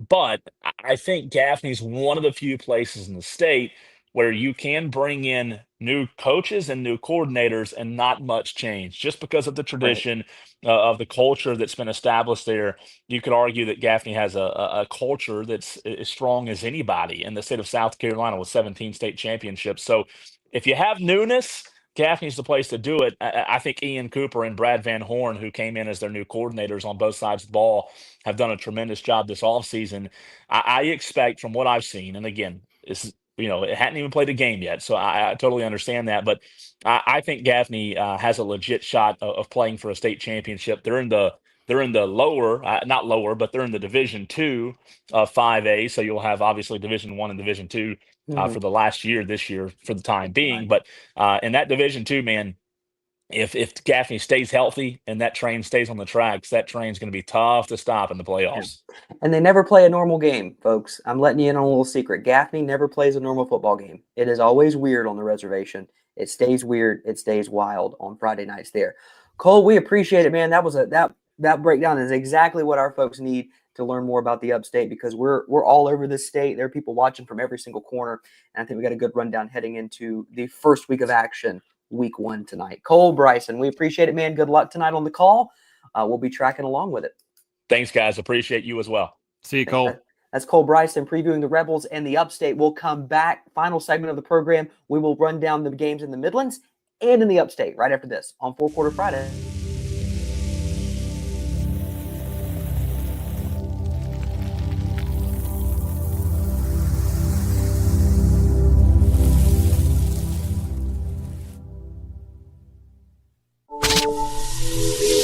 But I think Gaffney's one of the few places in the state where you can bring in new coaches and new coordinators and not much change just because of the Right. tradition of the culture that's been established there. You could argue that Gaffney has a culture that's as strong as anybody in the state of South Carolina with 17 state championships. So if you have newness, Gaffney's the place to do it. I think Ian Cooper and Brad Van Horn, who came in as their new coordinators on both sides of the ball, have done a tremendous job this offseason. I expect from what I've seen, and again, it hadn't even played a game yet, so I totally understand that. But I think Gaffney has a legit shot of playing for a state championship. They're in the they're in the lower, not lower, but they're in the Division Two of 5A. So you'll have obviously Division One and Division Two for the last year this year for the time being. But in that Division Two, man, if Gaffney stays healthy and that train stays on the tracks, that train's going to be tough to stop in the playoffs. And they never play a normal game, folks. I'm letting you in on a little secret. Gaffney never plays a normal football game. It is always weird on the reservation. It stays weird. It stays wild on Friday nights there. Cole, we appreciate it, man. That breakdown is exactly what our folks need to learn more about the upstate, because we're all over this state. There are people watching from every single corner, and I think we got a good rundown heading into the first week of action, week 1 tonight. Cole Bryson, we appreciate it, man. Good luck tonight on the call. We'll be tracking along with it. Thanks, guys. Appreciate you as well. See you, Cole. That's Cole Bryson previewing the Rebels and the upstate. We'll come back. Final segment of the program. We will run down the games in the Midlands and in the upstate right after this on 4 Quarter Friday.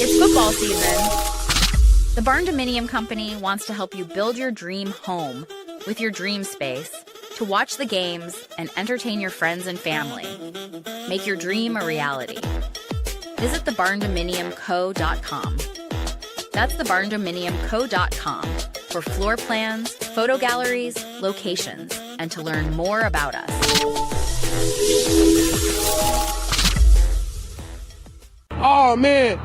It's football season. The Barn Dominium Company wants to help you build your dream home with your dream space to watch the games and entertain your friends and family. Make your dream a reality. Visit thebarndominiumco.com. That's thebarndominiumco.com for floor plans, photo galleries, locations, and to learn more about us. Oh man,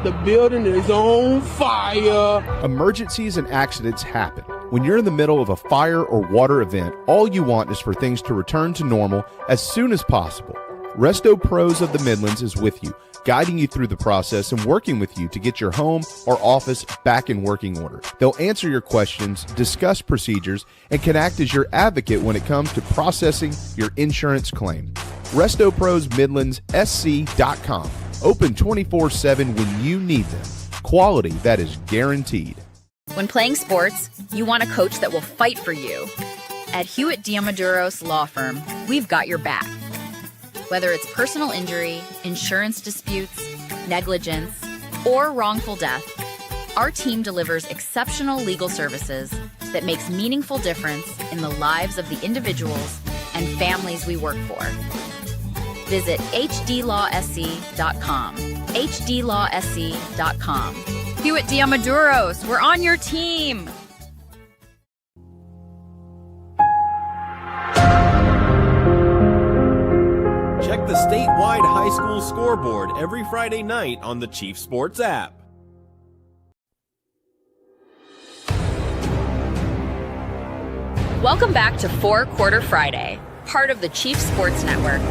the building is on fire. Emergencies and accidents happen. When you're in the middle of a fire or water event, all you want is for things to return to normal as soon as possible. Resto Pros of the Midlands is with you, guiding you through the process and working with you to get your home or office back in working order. They'll answer your questions, discuss procedures, and can act as your advocate when it comes to processing your insurance claim. RestoProsMidlandsSC.com. Open 24/7 when you need them. Quality that is guaranteed. When playing sports, you want a coach that will fight for you. At Hewitt Diamaduros Law Firm, we've got your back. Whether it's personal injury, insurance disputes, negligence, or wrongful death, our team delivers exceptional legal services that makes meaningful difference in the lives of the individuals and families we work for. Visit hdlawsc.com. hdlawsc.com. Hewitt Diamaduros, we're on your team. Check the statewide high school scoreboard every Friday night on the Chief Sports app. Welcome back to 4 Quarter Friday, part of the Chief Sports Network.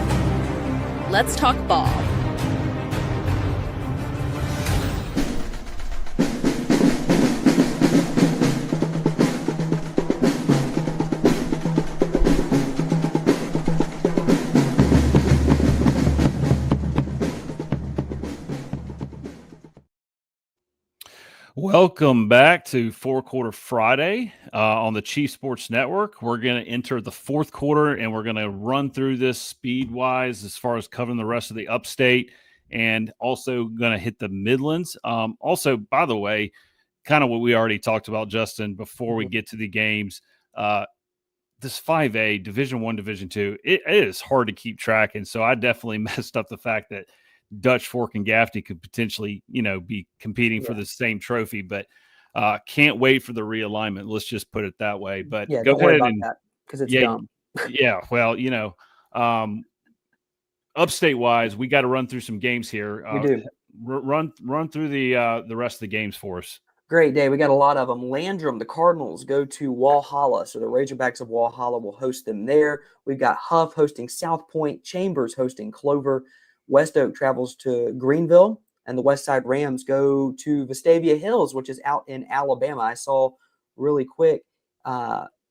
Let's talk ball. Welcome back to 4 Quarter Friday on the Chief Sports Network. We're going to enter the fourth quarter, and we're going to run through this speed-wise as far as covering the rest of the upstate, and also going to hit the Midlands. Also, by the way, kind of what we already talked about, Justin, before we get to the games, this 5A, Division I, Division II, it is hard to keep track, and so I definitely messed up the fact that Dutch Fork and Gaffney could potentially, be competing for the same trophy, but can't wait for the realignment. Let's just put it that way. But go ahead and because it's dumb. Well, upstate wise, we got to run through some games here. We do. Run through the rest of the games for us. Great day. We got a lot of them. Landrum, the Cardinals go to Walhalla. So the Razorbacks of Walhalla will host them there. We've got Huff hosting South Point, Chambers hosting Clover. West Oak travels to Greenville, and the West Side Rams go to Vestavia Hills, which is out in Alabama. I saw really quick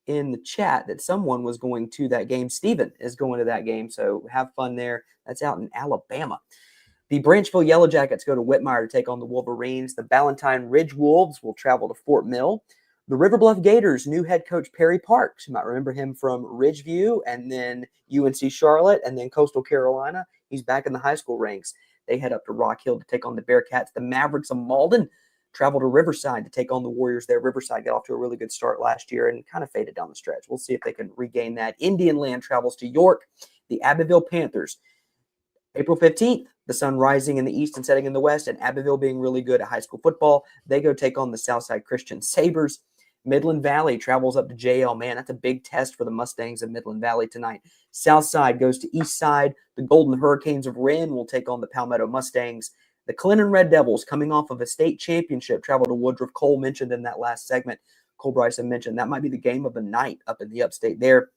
in the chat that someone was going to that game. Steven is going to that game, so have fun there. That's out in Alabama. The Branchville Yellow Jackets go to Whitmire to take on the Wolverines. The Ballantine Ridge Wolves will travel to Fort Mill. The River Bluff Gators' new head coach, Perry Parks, you might remember him from Ridgeview and then UNC Charlotte and then Coastal Carolina. He's back in the high school ranks. They head up to Rock Hill to take on the Bearcats. The Mavericks of Malden travel to Riverside to take on the Warriors there. Riverside got off to a really good start last year and kind of faded down the stretch. We'll see if they can regain that. Indian Land travels to York. The Abbeville Panthers. April 15th, the sun rising in the east and setting in the west, and Abbeville being really good at high school football. They go take on the Southside Christian Sabres. Midland Valley travels up to JL. Man, that's a big test for the Mustangs of Midland Valley tonight. Southside goes to Eastside. The Golden Hurricanes of Wren will take on the Palmetto Mustangs. The Clinton Red Devils, coming off of a state championship, travel to Woodruff. Cole mentioned in that last segment. Cole Bryson mentioned that might be the game of the night up in the upstate there.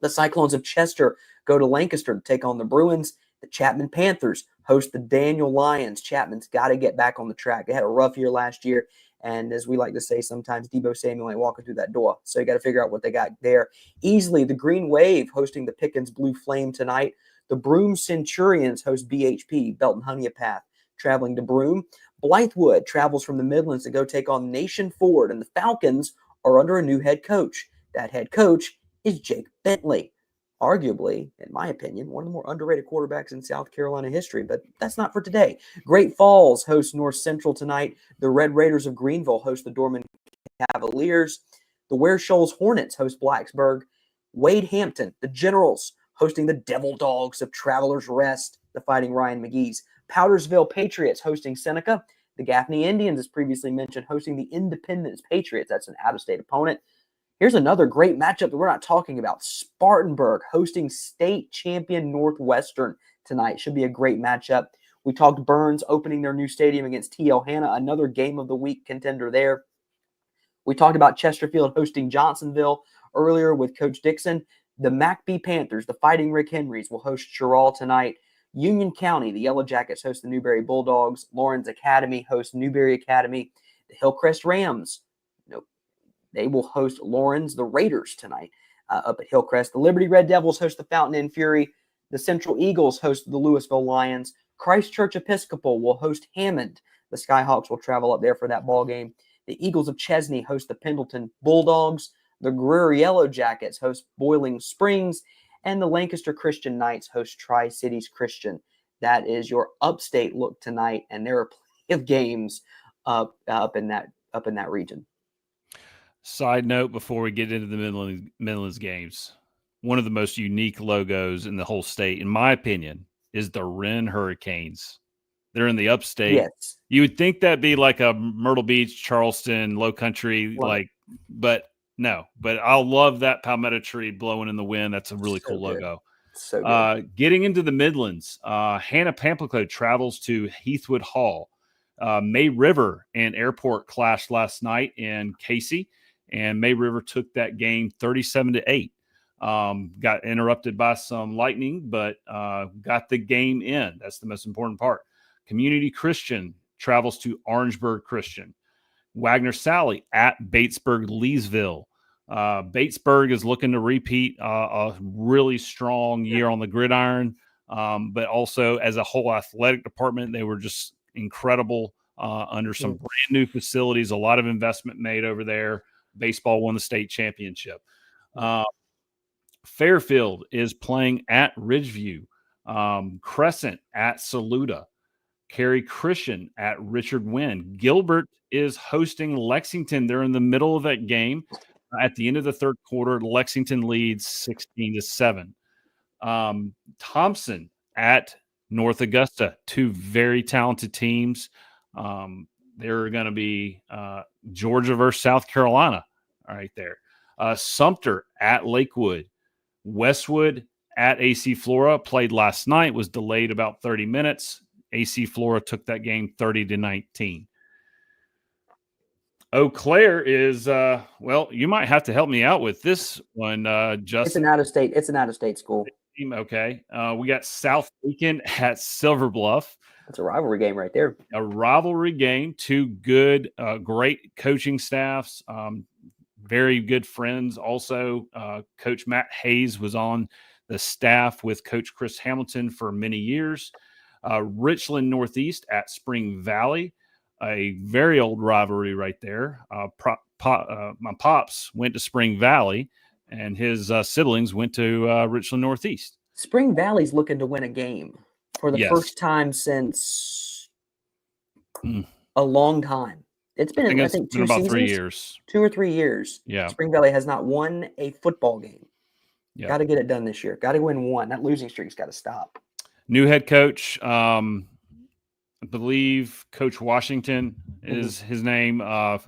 The Cyclones of Chester go to Lancaster to take on the Bruins. The Chapman Panthers host the Daniel Lions. Chapman's got to get back on the track. They had a rough year last year. And as we like to say, sometimes Debo Samuel ain't walking through that door. So you got to figure out what they got there. Easily, the Green Wave hosting the Pickens Blue Flame tonight. The Broome Centurions host BHP, Belton Honeypath, traveling to Broome. Blythewood travels from the Midlands to go take on Nation Ford. And the Falcons are under a new head coach. That head coach is Jake Bentley. Arguably, in my opinion, one of the more underrated quarterbacks in South Carolina history, but that's not for today. Great Falls hosts North Central tonight. The Red Raiders of Greenville host the Dorman Cavaliers. The Ware Shoals Hornets host Blacksburg. Wade Hampton, the Generals, hosting the Devil Dogs of Travelers Rest, the Fighting Ryan McGee's. Powdersville Patriots hosting Seneca. The Gaffney Indians, as previously mentioned, hosting the Independence Patriots. That's an out-of-state opponent. Here's another great matchup that we're not talking about. Spartanburg hosting state champion Northwestern tonight. Should be a great matchup. We talked Byrnes opening their new stadium against T.L. Hanna, another game of the week contender there. We talked about Chesterfield hosting Johnsonville earlier with Coach Dixon. The McBee Panthers, the Fighting Rick Henrys, will host Sherall tonight. Union County, the Yellow Jackets host the Newberry Bulldogs. Lawrence Academy hosts Newberry Academy. The Hillcrest Rams, they will host Lawrence, the Raiders, tonight up at Hillcrest. The Liberty Red Devils host the Fountain Inn Fury. The Central Eagles host the Louisville Lions. Christchurch Episcopal will host Hammond. The Skyhawks will travel up there for that ball game. The Eagles of Chesney host the Pendleton Bulldogs. The Greer Yellow Jackets host Boiling Springs. And the Lancaster Christian Knights host Tri-Cities Christian. That is your upstate look tonight, and there are plenty of games up in that region. Side note before we get into the Midlands games, one of the most unique logos in the whole state, in my opinion, is the Wren Hurricanes. They're in the upstate. Yes. You would think that'd be like a Myrtle Beach, Charleston, Low Country, but no. But I'll love that palmetto tree blowing in the wind. That's a really cool logo. So good. Getting into the Midlands, Hannah Pamplico travels to Heathwood Hall. May River and Airport clashed last night in Casey. And May River took that game 37-8. Got interrupted by some lightning, but got the game in. That's the most important part. Community Christian travels to Orangeburg Christian. Wagner Sally at Batesburg Leesville. Batesburg is looking to repeat a really strong year on the gridiron, but also as a whole athletic department, they were just incredible under some brand new facilities, a lot of investment made over there. Baseball won the state championship. Fairfield is playing at Ridgeview. Crescent at Saluda. Cary Christian at Richard Wynn. Gilbert is hosting Lexington. They're in the middle of that game. At the end of the third quarter, Lexington leads 16-7. Thompson at North Augusta. Two very talented teams. They're going to be Georgia versus South Carolina right there. Sumter at Lakewood. Westwood at AC Flora. Played last night, was delayed about 30 minutes. AC Flora took that game 30-19. Eau Claire is, you might have to help me out with this one, Justin. It's an out-of-state school. Okay. We got South Aiken at Silver Bluff. That's a rivalry game right there. A rivalry game. Two good, great coaching staffs. Very good friends. Also, Coach Matt Hayes was on the staff with Coach Chris Hamilton for many years. Richland Northeast at Spring Valley. A very old rivalry right there. My pops went to Spring Valley, and his siblings went to Richland Northeast. Spring Valley's looking to win a game for the first time since a long time. It's been, I think, it's been about 3 years. 2 or 3 years. Yeah. Spring Valley has not won a football game. Yeah. Got to get it done this year. Got to win one. That losing streak's got to stop. New head coach, I believe Coach Washington is his name,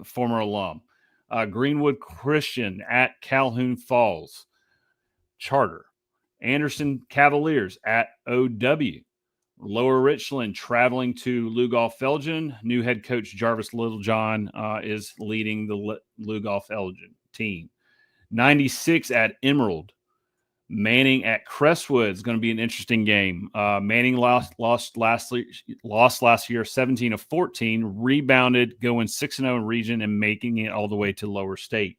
former alum. Greenwood Christian at Calhoun Falls Charter. Anderson Cavaliers at OW. Lower Richland traveling to Lugoff-Elgin. New head coach Jarvis Littlejohn is leading the Lugoff-Elgin team. 96 at Emerald. Manning at Crestwood is going to be an interesting game. Manning lost last year 17-14, rebounded, going 6-0 in region and making it all the way to lower state.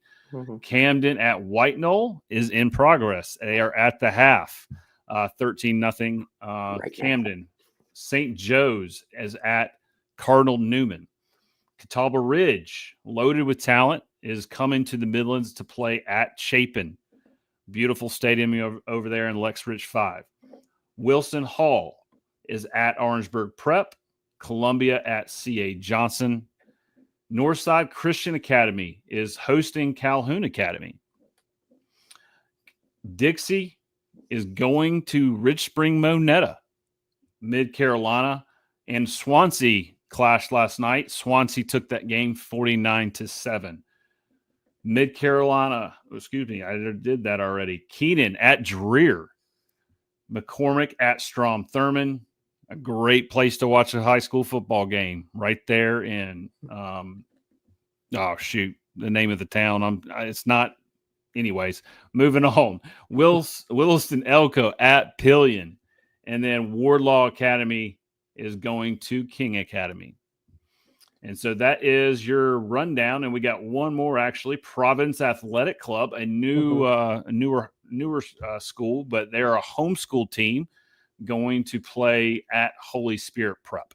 Camden at White Knoll is in progress. They are at the half, 13-0 Camden. St. Joe's is at Cardinal Newman. Catawba Ridge, loaded with talent, is coming to the Midlands to play at Chapin. Beautiful stadium over there in Lex Ridge 5. Wilson Hall is at Orangeburg Prep. Columbia at C.A. Johnson. Northside Christian Academy is hosting Calhoun Academy. Dixie is going to Rich Spring Monetta. Mid-Carolina and Swansea clashed last night. Swansea took that game 49-7. Mid-Carolina, I did that already. Keenan at Dreer. McCormick at Strom Thurmond. A great place to watch a high school football game right there in, the name of the town. It's not, anyways, moving on. Williston Elko at Pillion. And then Wardlaw Academy is going to King Academy. And so that is your rundown. And we got one more, actually. Providence Athletic Club, a newer school, but they're a homeschool team going to play at Holy Spirit Prep.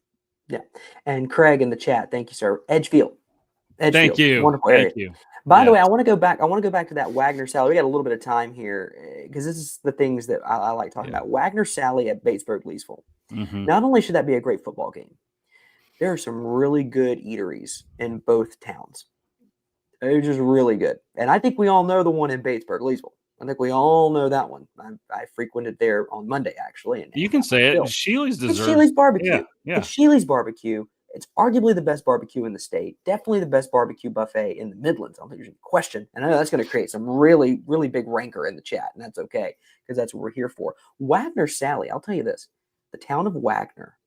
Yeah. And Craig in the chat, thank you, sir. Edgefield. Thank you. Wonderful area. Thank you. By the way, I want to go back to that Wagner Sally. We got a little bit of time here because this is the things that I like talking about. Wagner Sally at Batesburg-Leesville. Not only should that be a great football game, there are some really good eateries in both towns. They're just really good. And I think we all know the one in Batesburg-Leesville. I think we all know that one. I frequented there on Monday, actually. And you can say it. Shealy's deserves. It's Shealy's Barbecue. Yeah. It's Shealy's Barbecue. It's arguably the best barbecue in the state. Definitely the best barbecue buffet in the Midlands. I don't think there's any question. And I know that's going to create some really, really big rancor in the chat. And that's okay because that's what we're here for. Wagner Sally, I'll tell you this. The town of Wagner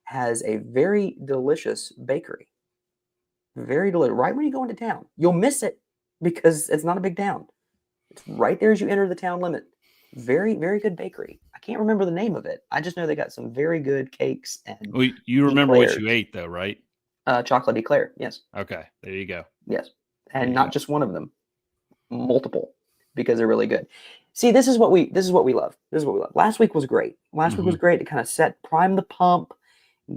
has a very delicious bakery. Very delicious. Right when you go into town. You'll miss it because it's not a big town. It's right there as you enter the town limit. Very, very good bakery. I can't remember the name of it. I just know they got some very good cakes. And well, you remember eclairs. What you ate, though, right? Chocolate eclair, yes. Okay, there you go. Yes, and not just one of them, multiple, because they're really good. See, this is what we love. This is what we love. Last week was great. Last week was great to kind of prime the pump,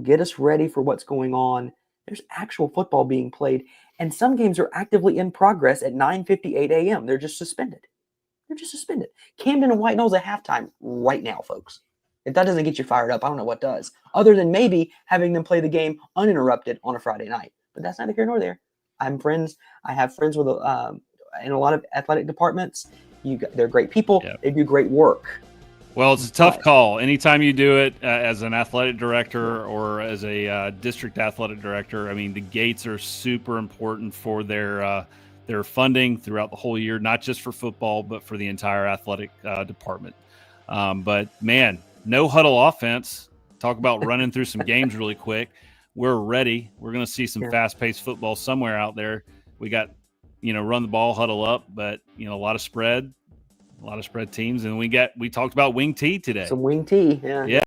get us ready for what's going on. There's actual football being played, and some games are actively in progress at 9:58 a.m. They're just suspended. Camden and White Knoll's at halftime right now, folks. If that doesn't get you fired up, I don't know what does. Other than maybe having them play the game uninterrupted on a Friday night. But that's neither here nor there. I have friends with in a lot of athletic departments. They're great people. Yep. They do great work. Well, it's a tough call. Anytime you do it as an athletic director or as a district athletic director, I mean, the gates are super important for their funding throughout the whole year, not just for football, but for the entire athletic department. But, man, no huddle offense. Talk about running through some games really quick. We're ready. We're going to see some fast-paced football somewhere out there. We got, run the ball, huddle up, but, a lot of spread teams. And we talked about wing T today. Some wing T, yeah.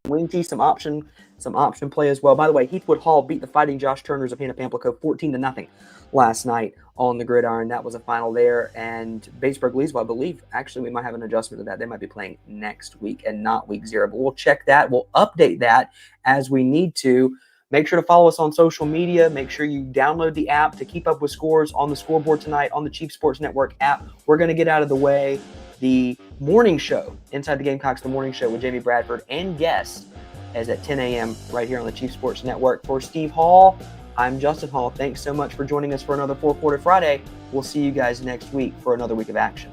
Wing T, some option play as well. By the way, Heathwood Hall beat the Fighting Josh Turners of Hannah-Pamplico 14-0 last night on the gridiron. That was a final there. And Batesburg-Leesville, I believe, actually we might have an adjustment to that. They might be playing next week and not week 0. But we'll check that. We'll update that as we need to. Make sure to follow us on social media. Make sure you download the app to keep up with scores on the scoreboard tonight on the Chief Sports Network app. We're going to get out of the way. The morning show, Inside the Gamecocks, the morning show with Jamie Bradford and guests, is at 10 a.m. right here on the Chief Sports Network. For Steve Hall, I'm Justin Hall. Thanks so much for joining us for another 4 Quarter Friday. We'll see you guys next week for another week of action.